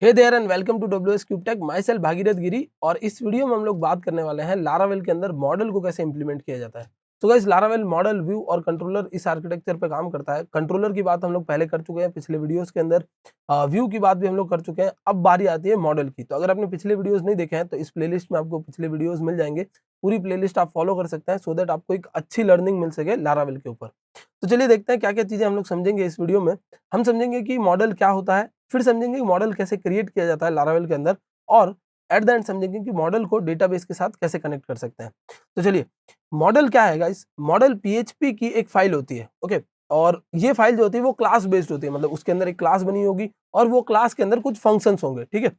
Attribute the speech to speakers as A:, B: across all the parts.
A: Hey there and welcome to WS cube tech. Myself Bhagirath Giri. और इस video में हम लोग बात करने वाले हैं लारावेल के अंदर मॉडल को कैसे इंप्लीमेंट किया जाता है। तो गाइस, लारावेल मॉडल, व्यू और कंट्रोलर इस आर्किटेक्चर पे काम करता है। कंट्रोलर की बात हम लोग पहले कर चुके हैं पिछले वीडियोस के अंदर, व्यू की बात भी हम लोग कर चुके हैं। अब बारी आती है मॉडल की। तो अगर आपने पिछले वीडियोस नहीं देखे हैं तो इस प्लेलिस्ट में आपको पिछले वीडियोस मिल जाएंगे। पूरी प्लेलिस्ट आप फॉलो कर सकते हैं सो दैट आपको एक अच्छी लर्निंग मिल सके लारावेल के ऊपर। तो चलिए देखते हैं क्या क्या चीजें हम लोग समझेंगे इस वीडियो में। हम समझेंगे कि मॉडल क्या होता है, फिर समझेंगे कि मॉडल कैसे क्रिएट किया जाता है लारावेल के अंदर, और एट द एंड समझेंगे कि मॉडल को डेटाबेस के साथ कैसे कनेक्ट कर सकते हैं। तो चलिए, मॉडल क्या है गाइस? मॉडल पीएचपी की एक फाइल होती है, ओके। और ये फाइल जो होती है वो क्लास बेस्ड होती है, मतलब उसके अंदर एक क्लास बनी होगी और वो क्लास के अंदर कुछ फंक्शंस होंगे, ठीक है।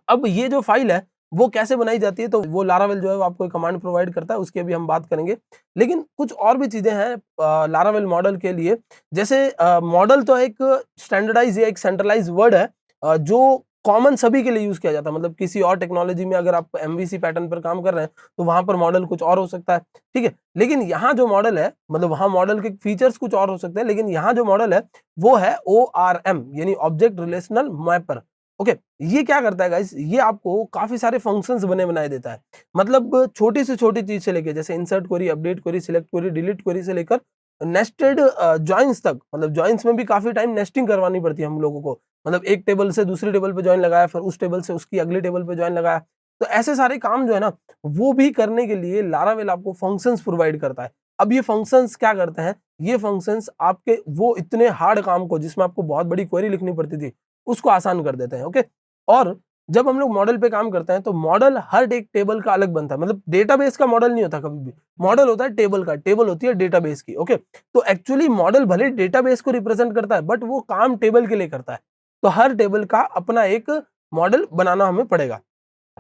A: अब ये जो फाइल है वो कैसे बनाई जाती है, तो वो लारावेल जो है वो आपको एक कमांड प्रोवाइड करता है, उसकी अभी हम बात करेंगे। लेकिन कुछ और भी चीजें हैं लारावेल मॉडल के लिए। जैसे मॉडल तो एक स्टैंडर्डाइज या एक सेंट्रलाइज वर्ड है, जो कॉमन सभी के लिए यूज किया जाता है। मतलब किसी और टेक्नोलॉजी में अगर आप एमवीसी पैटर्न पर काम कर रहे हैं तो वहां पर मॉडल कुछ और हो सकता है, ठीक है। लेकिन यहाँ जो मॉडल है, मतलब वहां मॉडल के फीचर्स कुछ और हो सकते हैं, लेकिन यहाँ जो मॉडल है वो है ORM, यानी ऑब्जेक्ट रिलेशनल मैपर। ओके, ये क्या करता है गाइस? ये आपको काफी सारे फंक्शंस बने बनाए देता है। मतलब छोटी से छोटी चीज से लेके, जैसे insert query, update query, select query, delete query से लेकर नेस्टेड जॉइंस तक। मतलब जॉइंस में भी काफी टाइम नेस्टिंग करवानी पड़ती है हम लोगों को। मतलब एक टेबल से दूसरी टेबल पे जॉइन लगाया, फिर उस टेबल से उसकी अगली टेबल पे जॉइन लगाया। तो ऐसे सारे काम जो है ना, वो भी करने के लिए लारावेल आपको फंक्शंस प्रोवाइड करता है। अब ये फंक्शंस क्या करते हैं? ये फंक्शंस आपके वो इतने हार्ड काम को, जिसमें आपको बहुत बड़ी क्वेरी लिखनी पड़ती थी, उसको आसान कर देते हैं, ओके। और जब हम लोग मॉडल पे काम करते हैं तो मॉडल हर एक टेबल का अलग बनता है। मतलब डेटाबेस का मॉडल नहीं होता कभी भी, मॉडल होता है टेबल का, टेबल होती है डेटाबेस की, ओके। तो एक्चुअली मॉडल भले डेटाबेस को रिप्रेजेंट करता है, बट वो काम टेबल के लिए करता है। तो हर टेबल का अपना एक मॉडल बनाना हमें पड़ेगा।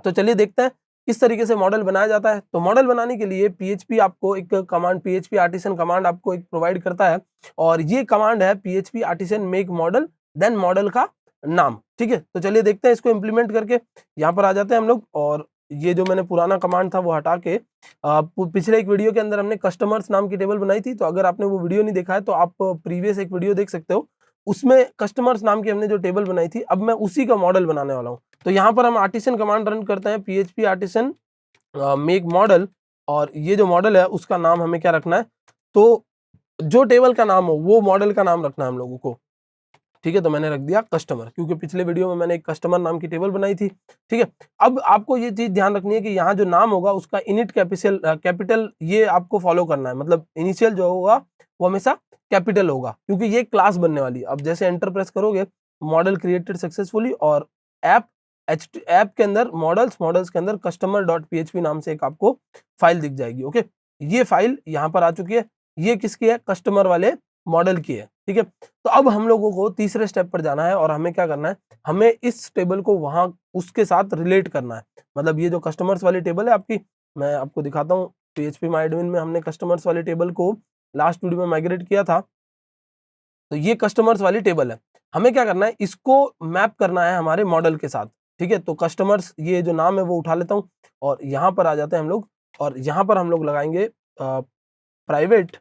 A: तो चलिए देखते हैं किस तरीके से मॉडल बनाया जाता है। तो मॉडल बनाने के लिए पीएचपी आपको एक कमांड, पीएचपी आर्टिसन कमांड आपको एक प्रोवाइड करता है। और ये कमांड है PHP artisan make model then model का नाम, ठीक है। तो चलिए देखते हैं इसको इंप्लीमेंट करके। यहाँ पर आ जाते हैं हम लोग, और ये जो मैंने पुराना कमांड था वो हटा के पिछले एक वीडियो के अंदर हमने कस्टमर्स नाम की टेबल बनाई थी। तो अगर आपने वो वीडियो नहीं देखा है तो आप प्रीवियस एक वीडियो देख सकते हो, उसमें कस्टमर्स नाम की हमने जो टेबल बनाई थी, अब मैं उसी का मॉडल बनाने वाला हूँ। तो यहाँ पर हम आर्टिसन कमांड रन करते हैं, पीएचपी आर्टिसन मेक मॉडल। और ये जो मॉडल है उसका नाम हमें क्या रखना है? तो जो टेबल का नाम हो वो मॉडल का नाम रखना है हम लोगों को, ठीक है। तो मैंने रख दिया कस्टमर, क्योंकि पिछले वीडियो में मैंने एक कस्टमर नाम की टेबल बनाई थी, ठीक है। अब आपको ये चीज ध्यान रखनी है कि यहाँ जो नाम होगा उसका इनिट कैपिटल ये आपको फॉलो करना है। मतलब इनिशियल जो होगा वो हमेशा कैपिटल होगा, क्योंकि ये क्लास बनने वाली है। अब जैसे एंटर प्रेस करोगे, मॉडल क्रिएटेड सक्सेसफुली, और ऐप ऐप के अंदर मॉडल्स के अंदर कस्टमर डॉट पीएचपी नाम से एक आपको फाइल दिख जाएगी, ओके। ये फाइल यहाँ पर आ चुकी है। ये किसकी है? कस्टमर वाले मॉडल की है, ठीक है। तो अब हम लोगों को तीसरे स्टेप पर जाना है, और हमें क्या करना है? हमें इस टेबल को वहां उसके साथ रिलेट करना है। मतलब ये जो कस्टमर्स वाली टेबल है आपकी, मैं आपको दिखाता हूँ। पीएचपी माय एडमिन में हमने कस्टमर्स वाली टेबल को लास्ट वीडियो में माइग्रेट किया था। तो ये कस्टमर्स वाली टेबल है। हमें क्या करना है? इसको मैप करना है हमारे मॉडल के साथ, ठीक है। तो कस्टमर्स ये जो नाम है वो उठा लेता हूँ, और यहाँ पर आ जाते हैं हम लोग, और यहाँ पर हम लोग लगाएंगे प्राइवेट,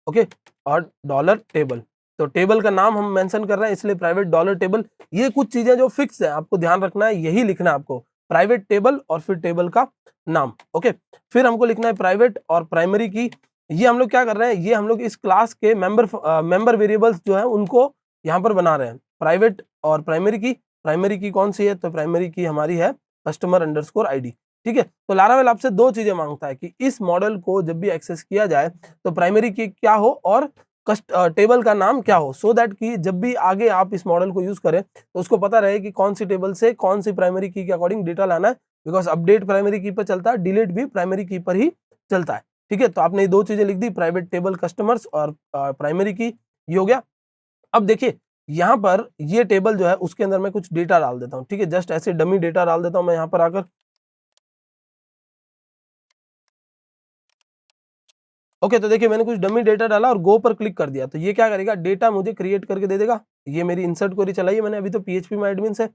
A: ओके, और डॉलर टेबल। तो टेबल का नाम हम मेंशन कर रहे हैं, इसलिए प्राइवेट डॉलर टेबल। ये कुछ चीजें जो फिक्स है, आपको ध्यान रखना है, यही लिखना है आपको, प्राइवेट टेबल और फिर टेबल का नाम, ओके। फिर हमको लिखना है प्राइवेट और प्राइमरी की। ये हम लोग क्या कर रहे हैं? ये हम लोग इस क्लास के मेंबर वेरिएबल्स जो है उनको यहाँ पर बना रहे हैं। प्राइवेट और प्राइमरी की कौन सी है? तो प्राइमरी की हमारी है कस्टमर अंडरस्कोर आईडी, ठीक है। तो लारावेल आपसे दो चीजें मांगता है कि इस मॉडल को जब भी एक्सेस किया जाए तो प्राइमरी की क्या हो और टेबल का नाम क्या हो, सो दैट कि जब भी आगे आप इस मॉडल को यूज करें तो उसको पता रहे कि कौन सी टेबल से कौन सी प्राइमरी की के अकॉर्डिंग डेटा लाना है। बिकॉज अपडेट प्राइमरी की पर चलता है, डिलीट भी प्राइमरी की पर ही चलता है, ठीक है। तो आपने ये दो चीजें लिख दी, प्राइवेट टेबल कस्टमर्स और प्राइमरी की, ये हो गया। अब देखिए, यहाँ पर ये टेबल जो है उसके अंदर मैं कुछ डेटा डाल देता हूँ, ठीक है। जस्ट ऐसे डमी डेटा डाल देता हूँ मैं यहाँ पर आकर, ओके। तो देखिए मैंने कुछ डमी डेटा डाला और गो पर क्लिक कर दिया, तो ये क्या करेगा? डेटा मुझे क्रिएट करके दे देगा। ये मेरी इंसर्ट क्वेरी चलाई है मैंने अभी, तो पीएचपी माय एडमिन से।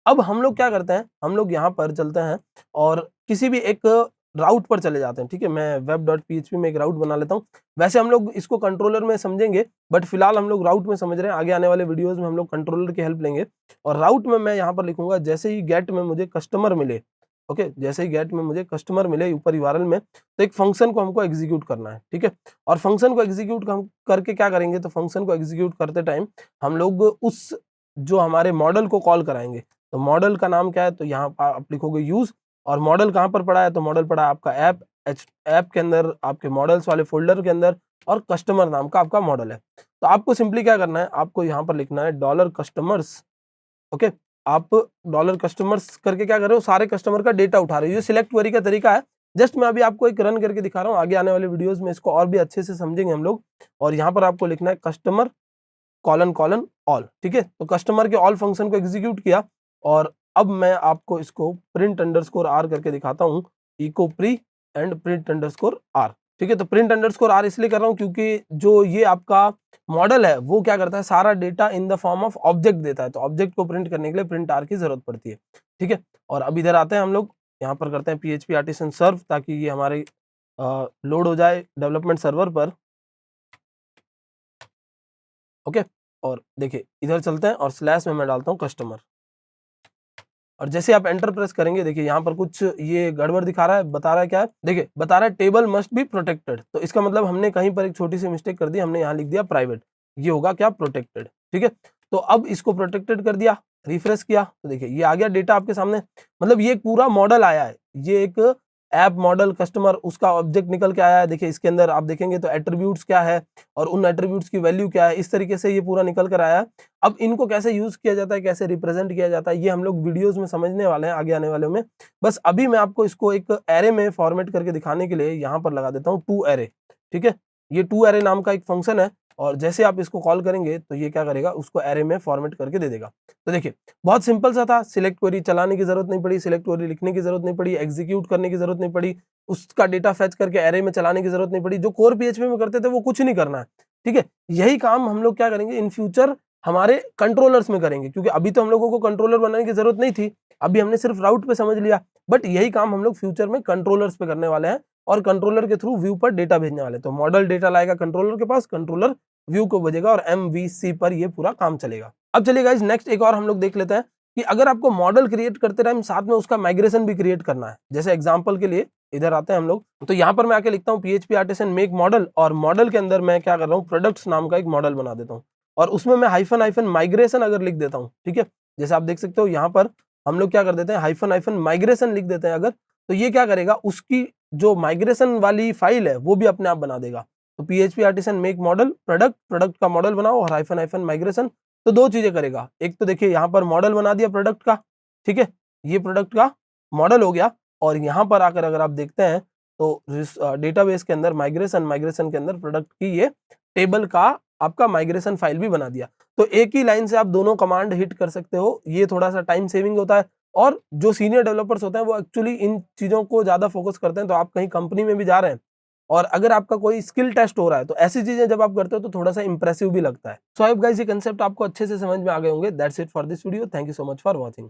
A: अब हम लोग क्या करते हैं? हम लोग यहाँ पर चलते हैं और किसी भी एक राउट पर चले जाते हैं, ठीक है। मैं web.php में एक राउट बना लेता हूँ। वैसे हम लोग इसको कंट्रोलर में समझेंगे, बट फिलहाल हम लोग राउट में समझ रहे हैं। आगे आने वाले वीडियोस में हम लोग कंट्रोलर की हेल्प लेंगे। और राउट में मैं यहाँ पर लिखूंगा जैसे ही गेट में मुझे कस्टमर मिले, ओके, जैसे ही गेट में मुझे कस्टमर मिले ऊपर यूआरएल में, तो एक फंक्शन को हमको एग्जीक्यूट करना है, ठीक है। और फंक्शन को एग्जीक्यूट करके क्या करेंगे, तो फंक्शन को एग्जीक्यूट करते टाइम हम लोग उस जो हमारे मॉडल को कॉल कराएंगे। तो मॉडल का नाम क्या है, तो यहाँ आप लिखोगे यूज, और मॉडल कहाँ पर पड़ा है, तो मॉडल पड़ा है आपका ऐप के अंदर, आपके मॉडल्स वाले फोल्डर के अंदर, और कस्टमर नाम का आपका मॉडल है। तो आपको सिंपली क्या करना है, आपको यहाँ पर लिखना है डॉलर कस्टमर्स, ओके। आप डॉलर कस्टमर्स करके क्या कर रहे हो, सारे कस्टमर का डेटा उठा रहे हो। ये सिलेक्ट क्वेरी का तरीका है। जस्ट मैं अभी आपको एक रन करके दिखा रहा हूँ, आगे आने वाले वीडियोस में इसको और भी अच्छे से समझेंगे हम लोग। और यहाँ पर आपको लिखना है कस्टमर कॉलन कॉलन ऑल, ठीक है। तो कस्टमर के ऑल फंक्शन को एग्जीक्यूट किया, और अब मैं आपको इसको प्रिंट अंडरस्कोर आर करके दिखाता हूँ, echo pre and print underscore R, ठीक है। तो प्रिंट अंडरस्कोर आर इसलिए कर रहा हूँ क्योंकि जो ये आपका मॉडल है वो क्या करता है, सारा data in the form of object देता है। तो ऑब्जेक्ट को प्रिंट करने के लिए प्रिंट आर की जरूरत पड़ती है, ठीक है। और अब इधर आते हैं हम लोग, यहाँ पर करते हैं PHP आर्टिसन सर्व, ताकि ये हमारे लोड हो जाए डेवलपमेंट सर्वर पर, ओके। और देखिए इधर चलते हैं और स्लैश में मैं डालता हूँ कस्टमर, और जैसे आप एंटर प्रेस करेंगे, देखिए यहाँ पर कुछ ये गड़बड़ दिखा रहा है, बता रहा है क्या है, देखिए बता रहा है टेबल मस्ट बी प्रोटेक्टेड। तो इसका मतलब हमने कहीं पर एक छोटी सी मिस्टेक कर दी, हमने यहाँ लिख दिया प्राइवेट, ये होगा क्या, प्रोटेक्टेड, ठीक है। तो अब इसको प्रोटेक्टेड कर दिया, रिफ्रेश किया, तो देखिए ये आ गया डेटा आपके सामने। मतलब ये एक पूरा मॉडल आया है, ये एक ऐप मॉडल कस्टमर उसका ऑब्जेक्ट निकल के आया है। देखिए इसके अंदर आप देखेंगे तो एट्रीब्यूट्स क्या है और उन एट्रीब्यूट्स की वैल्यू क्या है, इस तरीके से ये पूरा निकल कर आया है। अब इनको कैसे यूज किया जाता है, कैसे रिप्रेजेंट किया जाता है, ये हम लोग वीडियोस में समझने वाले हैं आगे आने वाले में। बस अभी मैं आपको इसको एक एरे में फॉर्मेट करके दिखाने के लिए यहाँ पर लगा देता हूँ टू एरे, ठीक है। ये टू एरे नाम का एक फंक्शन है, और जैसे आप इसको कॉल करेंगे तो ये क्या करेगा, उसको एरे में फॉर्मेट करके दे देगा। तो देखिए बहुत सिंपल सा था, सिलेक्ट क्वेरी चलाने की जरूरत नहीं पड़ी, सिलेक्ट क्वेरी लिखने की जरूरत नहीं पड़ी, एग्जीक्यूट करने की जरूरत नहीं पड़ी, उसका डेटा फेच करके एरे में चलाने की जरूरत नहीं पड़ी। जो कोर PHP में करते थे वो कुछ नहीं करना है, ठीक है। यही काम हम लोग क्या करेंगे इन फ्यूचर हमारे कंट्रोलर्स में करेंगे, क्योंकि अभी तो हम लोगों को कंट्रोलर बनाने की जरूरत नहीं थी, अभी हमने सिर्फ राउट पे समझ लिया। बट यही काम हम लोग फ्यूचर में कंट्रोलर्स पे करने वाले हैं, और कंट्रोलर के थ्रू व्यू पर डेटा भेजने वाले हैं। तो मॉडल डेटा लाएगा कंट्रोलर के पास, कंट्रोलर व्यू को भेजेगा, और MVC पर ये पूरा काम चलेगा। अब चलिए गाइस नेक्स्ट एक और हम लोग देख लेते हैं कि अगर आपको मॉडल क्रिएट करते टाइम साथ में उसका माइग्रेशन भी क्रिएट करना है। जैसे एग्जांपल के लिए इधर आते हैं हम लोग, तो यहाँ पर मैं आके लिखता हूँ PHP आर्टिसन मेक मॉडल, और मॉडल के अंदर मैं क्या कर रहा हूँ, प्रोडक्ट्स नाम का एक मॉडल बना देता हूँ, और उसमें मैं हाइफन माइग्रेशन अगर लिख देता हूँ, ठीक है। जैसे आप देख सकते हो यहाँ पर हम लोग क्या कर देते हैं, हाइफन माइग्रेशन लिख देते हैं अगर, तो ये क्या करेगा, उसकी जो माइग्रेशन वाली फाइल है वो भी अपने आप बना देगा। तो PHP artisan make model product का मॉडल बनाओ, और हाइफन माइग्रेशन, तो दो चीजें करेगा। एक तो देखिए यहाँ पर मॉडल बना दिया प्रोडक्ट का, ठीक है, ये प्रोडक्ट का मॉडल हो गया। और यहाँ पर आकर अगर आप देखते हैं तो डेटाबेस के अंदर माइग्रेशन के अंदर प्रोडक्ट की ये टेबल का आपका माइग्रेशन फाइल भी बना दिया। तो एक ही लाइन से आप दोनों कमांड हिट कर सकते हो, ये थोड़ा सा टाइम सेविंग होता है। और जो सीनियर डेवलपर्स होते हैं वो एक्चुअली इन चीजों को ज्यादा फोकस करते हैं। तो आप कहीं कंपनी में भी जा रहे हैं और अगर आपका कोई स्किल टेस्ट हो रहा है, तो ऐसी चीजें जब आप करते हो तो थोड़ा सा इंप्रेसिव भी लगता है। सो आई होप गाइस ये कंसेप्ट आपको अच्छे से समझ में आ गए होंगे। That's it for this video, thank you so much for watching.